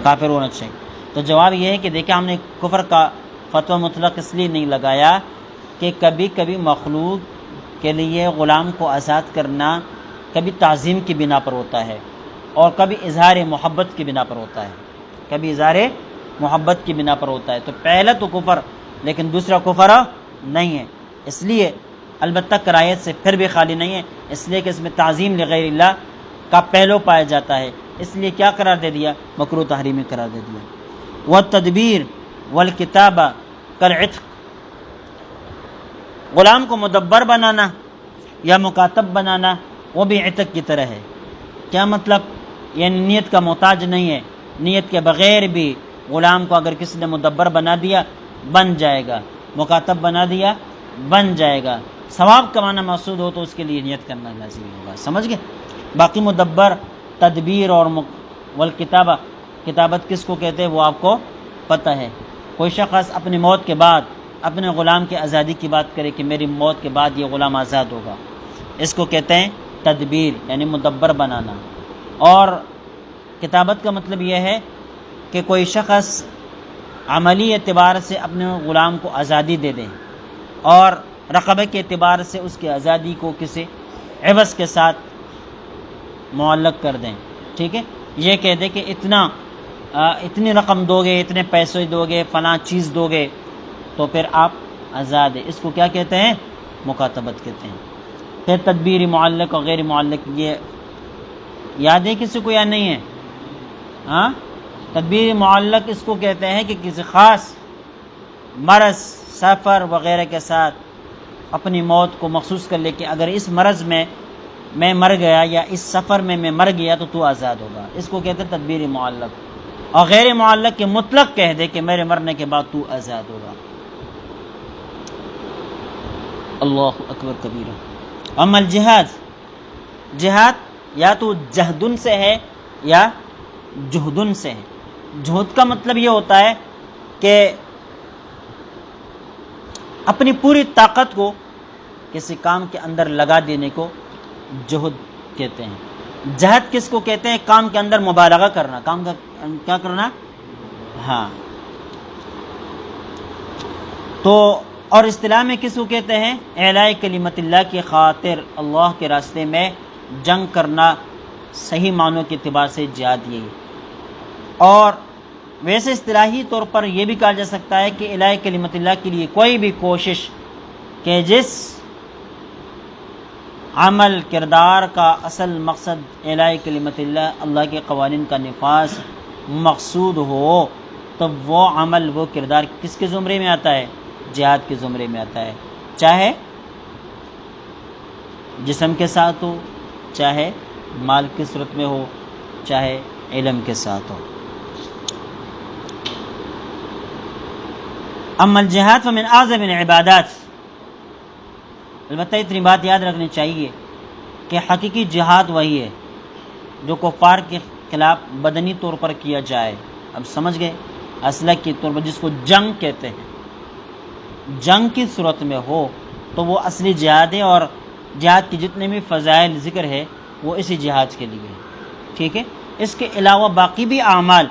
Speaker 1: کافر ہونا چاہیے. تو جواب یہ ہے کہ دیکھیں ہم نے کفر کا فتویٰ مطلق اس لیے نہیں لگایا کہ کبھی کبھی مخلوق کے لیے غلام کو آزاد کرنا کبھی تعظیم کی بنا پر ہوتا ہے اور کبھی اظہار محبت کی بنا پر ہوتا ہے، کبھی اظہار محبت کی بنا پر ہوتا ہے. تو پہلا تو کفر لیکن دوسرا کفر نہیں ہے، اس لیے البتہ کراہیت سے پھر بھی خالی نہیں ہے، اس لیے کہ اس میں تعظیم لغیر اللہ کا پہلو پایا جاتا ہے، اس لیے کیا قرار دے دیا؟ مکروہ تحریمی قرار دے دیا. والتدبیر والکتابہ کالعتق، غلام کو مدبر بنانا یا مکاتب بنانا وہ بھی عتق کی طرح ہے. کیا مطلب؟ یعنی نیت کا محتاج نہیں ہے، نیت کے بغیر بھی غلام کو اگر کسی نے مدبر بنا دیا بن جائے گا، مکاتب بنا دیا بن جائے گا. ثواب کمانا مقصود ہو تو اس کے لیے نیت کرنا لازمی ہوگا. سمجھ گئے؟ باقی مدبر، تدبیر اور والکتابہ، کتابت کس کو کہتے ہیں وہ آپ کو پتہ ہے. کوئی شخص اپنی موت کے بعد اپنے غلام کی آزادی کی بات کرے کہ میری موت کے بعد یہ غلام آزاد ہوگا، اس کو کہتے ہیں تدبیر یعنی مدبر بنانا. اور کتابت کا مطلب یہ ہے کہ کوئی شخص عملی اعتبار سے اپنے غلام کو آزادی دے دیں اور رقبے کے اعتبار سے اس کی آزادی کو کسی عوض کے ساتھ معلق کر دیں. ٹھیک ہے، یہ کہہ دے کہ اتنی رقم دو گے، اتنے پیسے دو گے، فلاں چیز دو گے تو پھر آپ آزاد ہیں. اس کو کیا کہتے ہیں؟ مکاتبت کہتے ہیں. پھر تدبیر معلق اور غیر معلق یہ یاد ہے کسی کو یا نہیں ہے؟ ہاں، تدبیر معلق اس کو کہتے ہیں کہ کسی خاص مرض، سفر وغیرہ کے ساتھ اپنی موت کو مخصوص کر لے کہ اگر اس مرض میں میں مر گیا یا اس سفر میں مر گیا تو آزاد ہوگا. اس کو کہتے ہیں تدبیر معلق. اور غیر معلق کے مطلق کہہ دے کہ میرے مرنے کے بعد تو آزاد ہوگا. اللہ اکبر کبیرہ. اما الجہاد، جہاد یا تو جہدن سے ہے یا جہدن سے ہے. جہد کا مطلب یہ ہوتا ہے کہ اپنی پوری طاقت کو کسی کام کے اندر لگا دینے کو جہد کہتے ہیں. جہد کس کو کہتے ہیں؟ کام کے اندر مبالغہ کرنا، کام کا کیا کرنا؟ ہاں. تو اور اصطلاح میں کس کو کہتے ہیں؟ اعلاء کلمت اللہ کی خاطر اللہ کے راستے میں جنگ کرنا، صحیح معنوں کے اعتبار سے جہاد یہی. اور ویسے اصطلاحی طور پر یہ بھی کہا جا سکتا ہے کہ اعلاء کلمت اللہ کے لیے کوئی بھی کوشش کہ جس عمل کردار کا اصل مقصد اعلاء کلمت اللہ، اللہ کے قوانین کا نفاذ مقصود ہو، تو وہ عمل وہ کردار کس کے زمرے میں آتا ہے؟ جہاد کے زمرے میں آتا ہے. چاہے جسم کے ساتھ ہو، چاہے مال کی صورت میں ہو، چاہے علم کے ساتھ ہو. اما الجہاد فمن اعظم العبادات، البتہ اتنی بات یاد رکھنی چاہیے کہ حقیقی جہاد وہی ہے جو کفار کے خلاف بدنی طور پر کیا جائے. اب سمجھ گئے؟ اسلحے کے طور پر جس کو جنگ کہتے ہیں، جنگ کی صورت میں ہو تو وہ اصلی جہاد ہے، اور جہاد کی جتنے بھی فضائل ذکر ہے وہ اسی جہاد کے لیے ہے. ٹھیک ہے؟ اس کے علاوہ باقی بھی اعمال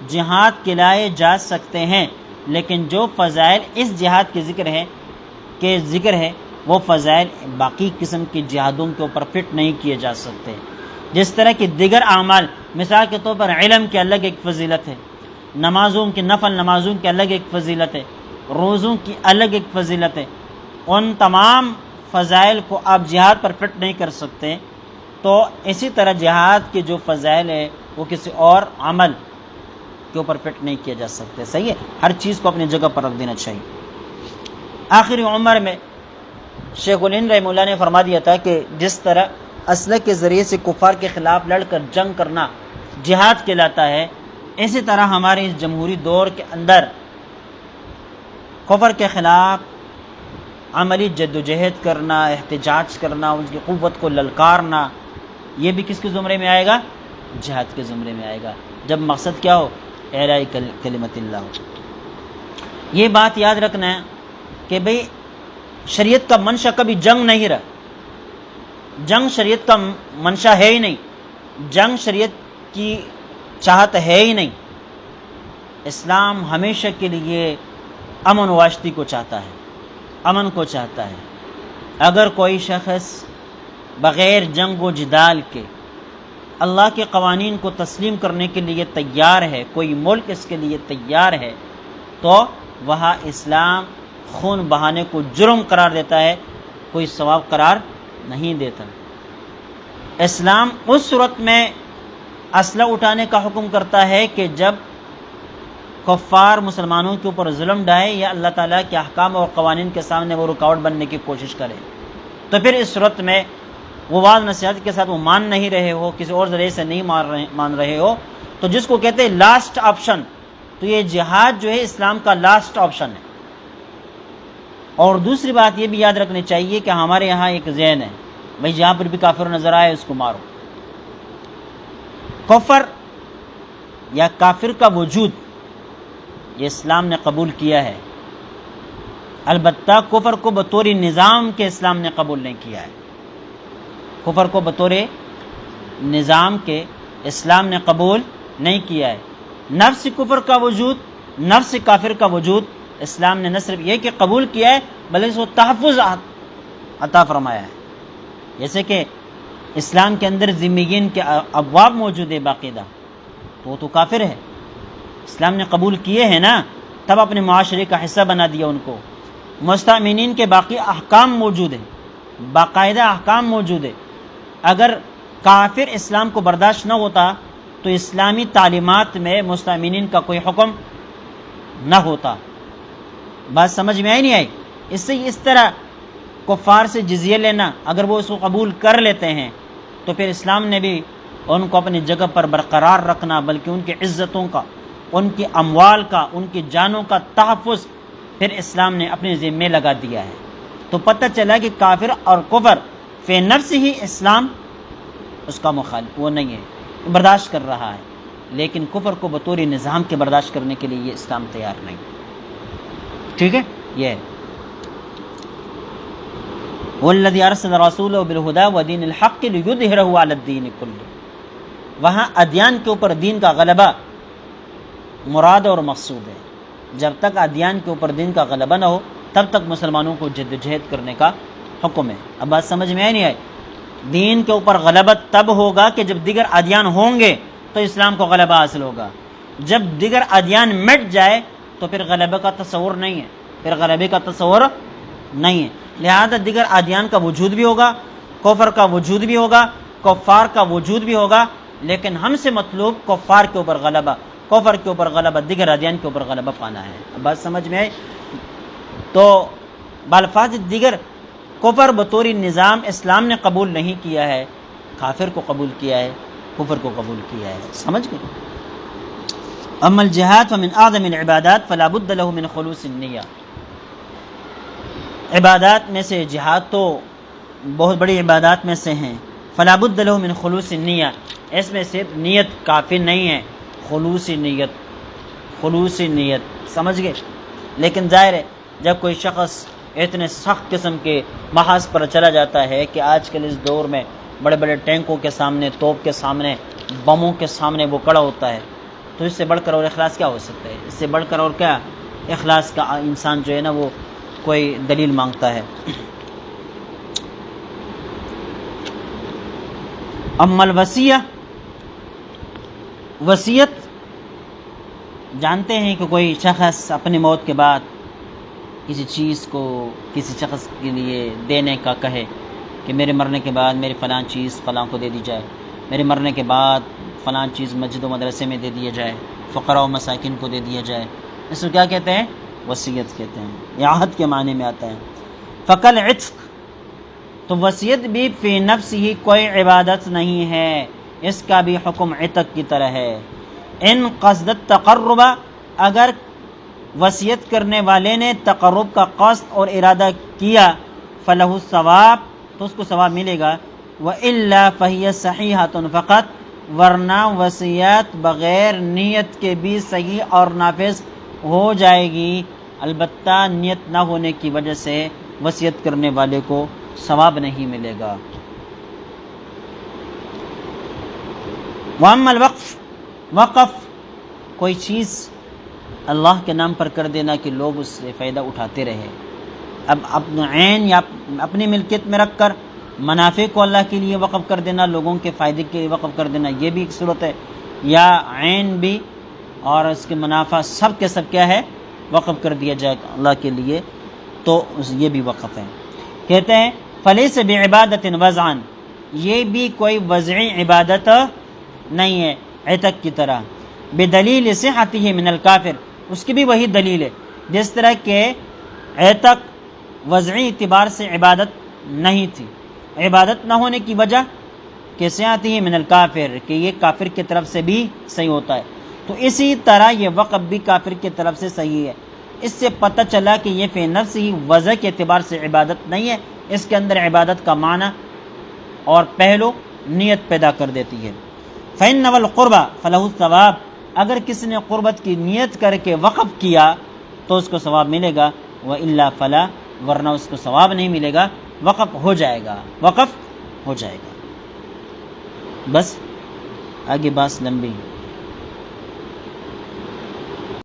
Speaker 1: جہاد کے لائے جا سکتے ہیں، لیکن جو فضائل اس جہاد کے ذکر ہے وہ فضائل باقی قسم کی جہادوں کے اوپر فٹ نہیں کیے جا سکتے. جس طرح کی دیگر اعمال، مثال کے طور پر علم کی الگ ایک فضیلت ہے، نمازوں کی، نفل نمازوں کی الگ ایک فضیلت ہے، روزوں کی الگ ایک فضیلت ہے. ان تمام فضائل کو آپ جہاد پر فٹ نہیں کر سکتے. تو اسی طرح جہاد کے جو فضائل ہے وہ کسی اور عمل کے اوپر فٹ نہیں کیا جا سکتے. صحیح ہے؟ ہر چیز کو اپنی جگہ پر رکھ دینا چاہیے. آخری عمر میں شیخ الہند رحمہ اللہ نے فرما دیا تھا کہ جس طرح اسلحے کے ذریعے سے کفار کے خلاف لڑ کر جنگ کرنا جہاد کہلاتا ہے، اسی طرح ہمارے اس جمہوری دور کے اندر کفر کے خلاف عملی جد و جہد کرنا، احتجاج کرنا، ان کی قوت کو للکارنا، یہ بھی کس کے زمرے میں آئے گا؟ جہاد کے زمرے میں آئے گا، جب مقصد کیا ہو؟ اعلاء کلمت اللہ ہو. یہ بات یاد رکھنا ہے کہ بھئی شریعت کا منشا کبھی جنگ نہیں رہا. جنگ شریعت کا منشا ہے ہی نہیں، جنگ شریعت کی چاہت ہے ہی نہیں. اسلام ہمیشہ کے لیے امن و آشتی کو چاہتا ہے، امن کو چاہتا ہے. اگر کوئی شخص بغیر جنگ و جدال کے اللہ کے قوانین کو تسلیم کرنے کے لیے تیار ہے، کوئی ملک اس کے لیے تیار ہے، تو وہاں اسلام خون بہانے کو جرم قرار دیتا ہے، کوئی ثواب قرار نہیں دیتا. اسلام اس صورت میں اسلحہ اٹھانے کا حکم کرتا ہے کہ جب کفار مسلمانوں کے اوپر ظلم ڈھائے یا اللہ تعالیٰ کے احکام اور قوانین کے سامنے وہ رکاوٹ بننے کی کوشش کرے، تو پھر اس صورت میں وہ واضح نصیحت کے ساتھ وہ مان نہیں رہے ہو، کسی اور ذریعے سے نہیں مان رہے ہو، تو جس کو کہتے ہیں لاسٹ آپشن، تو یہ جہاد جو ہے اسلام کا لاسٹ آپشن ہے. اور دوسری بات یہ بھی یاد رکھنی چاہیے کہ ہمارے یہاں ایک ذہن ہے، بھئی جہاں پر بھی کافر نظر آئے اس کو مارو. کفر یا کافر کا وجود یہ اسلام نے قبول کیا ہے، البتہ کفر کو بطور نظام کے اسلام نے قبول نہیں کیا ہے. کفر کو بطور نظام کے اسلام نے قبول نہیں کیا ہے. نفس کفر کا وجود، نفس کافر کا وجود اسلام نے نہ صرف یہ کہ قبول کیا ہے بلکہ اس کو تحفظ عطا فرمایا ہے. جیسے کہ اسلام کے اندر ذمیین کے ابواب موجود ہے باقاعدہ، تو وہ تو کافر ہے، اسلام نے قبول کیے ہیں نا، تب اپنے معاشرے کا حصہ بنا دیا ان کو. مستأمنین کے باقی احکام موجود ہیں، باقاعدہ احکام موجود ہے. اگر کافر اسلام کو برداشت نہ ہوتا تو اسلامی تعلیمات میں مستأمنین کا کوئی حکم نہ ہوتا. بات سمجھ میں آئی نہیں آئی؟ اس سے اس طرح کفار سے جزیہ لینا، اگر وہ اس کو قبول کر لیتے ہیں تو پھر اسلام نے بھی ان کو اپنی جگہ پر برقرار رکھنا، بلکہ ان کی عزتوں کا، ان کی اموال کا، ان کی جانوں کا تحفظ پھر اسلام نے اپنے ذمے لگا دیا ہے. تو پتہ چلا کہ کافر اور کفر فی نفس ہی اسلام اس کا مخالف وہ نہیں ہے، برداشت کر رہا ہے، لیکن کفر کو بطور نظام کے برداشت کرنے کے لیے یہ اسلام تیار نہیں. ٹھیک ہے؟ یہ ہے والذی ارسل رسولہ بالہدی ودین الحق لیظہرہ علی الدین کلہ. وہاں ادیان کے اوپر دین کا غلبہ مراد اور مقصود ہے. جب تک ادیان کے اوپر دین کا غلبہ نہ ہو تب تک مسلمانوں کو جد و جہد کرنے کا حکم ہے. اب بات سمجھ میں آئی نہیں آئی؟ دین کے اوپر غلبہ تب ہوگا کہ جب دیگر ادیان ہوں گے تو اسلام کو غلبہ حاصل ہوگا. جب دیگر ادیان مٹ جائے تو پھر غلبہ کا تصور نہیں ہے، پھر غلبے کا تصور نہیں ہے. لہذا دیگر ادیان کا وجود بھی ہوگا، کفر کا وجود بھی ہوگا، کفار کا وجود بھی ہوگا، لیکن ہم سے مطلوب کفار کے اوپر غلبہ، کفر کے اوپر غلبہ، دیگر ادیان کے اوپر غلبہ پانا ہے. اب بات سمجھ میں آئی؟ تو بالفاظ دیگر کفر بطور نظام اسلام نے قبول نہیں کیا ہے، کافر کو قبول کیا ہے، کفر کو قبول کیا ہے. سمجھ گئے؟ اما الجہاد فمن اعظم العبادات فلا بد له من خلوص النیہ، عبادات میں سے جہاد تو بہت بڑی عبادات میں سے ہیں، فلا بد له من خلوص النیہ، اس میں صرف نیت کافی نہیں ہے، خلوص نیت، خلوص نیت سمجھ گئے۔ لیکن ظاہر ہے جب کوئی شخص اتنے سخت قسم کے محاذ پر چلا جاتا ہے کہ آج کل اس دور میں بڑے بڑے ٹینکوں کے سامنے، توپ کے سامنے، بموں کے سامنے وہ کڑا ہوتا ہے، تو اس سے بڑھ کر اور اخلاص کیا ہو سکتا ہے؟ اس سے بڑھ کر اور کیا اخلاص کا انسان جو ہے نا وہ کوئی دلیل مانگتا ہے۔ اما الوصیہ، وصیت جانتے ہیں کہ کوئی شخص اپنی موت کے بعد کسی چیز کو کسی شخص کے لیے دینے کا کہے کہ میرے مرنے کے بعد میری فلاں چیز فلاں کو دے دی جائے، میرے مرنے کے بعد فلاں چیز مسجد و مدرسے میں دے دیا جائے، فقراء و مساکین کو دے دیا جائے، اس کو کیا کہتے ہیں؟ وصیت کہتے ہیں، یہ عہد کے معنی میں آتا ہے۔ فقل عتق، تو وصیت بھی فی نفس ہی کوئی عبادت نہیں ہے، اس کا بھی حکم عتق کی طرح ہے۔ ان قصد التقرب، اگر وصیت کرنے والے نے تقرب کا قصد اور ارادہ کیا، فلہ الثواب، تو اس کو ثواب ملے گا، وَإِلَّا فَهِيَ صَحِيحَةٌ فقط، ورنہ وصیت بغیر نیت کے بھی صحیح اور نافذ ہو جائے گی، البتہ نیت نہ ہونے کی وجہ سے وصیت کرنے والے کو ثواب نہیں ملے گا۔ وَأَمَّا الْوَقْفُ، وقف کوئی چیز اللہ کے نام پر کر دینا کہ لوگ اس سے فائدہ اٹھاتے رہے، اب اپنا عین یا اپنی ملکیت میں رکھ کر منافع کو اللہ کے لیے وقف کر دینا، لوگوں کے فائدے کے لیے وقف کر دینا، یہ بھی ایک صورت ہے، یا عین بھی اور اس کے منافع سب کے سب کیا ہے؟ وقف کر دیا جائے اللہ کے لیے، تو یہ بھی وقف ہے۔ کہتے ہیں فلیس بعبادت وضعا، یہ بھی کوئی وضعی عبادت نہیں ہے عتق کی طرح، بدلیل صحتہ من الکافر، اس کی بھی وہی دلیل ہے جس طرح کہ عتق وضعی اعتبار سے عبادت نہیں تھی، عبادت نہ ہونے کی وجہ کہ صحتہ من الکافر، کہ یہ کافر کی طرف سے بھی صحیح ہوتا ہے، تو اسی طرح یہ وقف بھی کافر کی طرف سے صحیح ہے۔ اس سے پتہ چلا کہ یہ فی نفس ہی وضع کے اعتبار سے عبادت نہیں ہے، اس کے اندر عبادت کا معنی اور پہلو نیت پیدا کر دیتی ہے۔ فَإِنَّ وَالْقُرْبَ فَلَهُ الثَّوَابُ، اگر کسی نے قربت کی نیت کر کے وقف کیا تو اس کو ثواب ملے گا، وَإِلَّا فَلَا، ورنہ اس کو ثواب نہیں ملے گا، وقف ہو جائے گا، وقف ہو جائے گا۔ بس آگے بات لمبی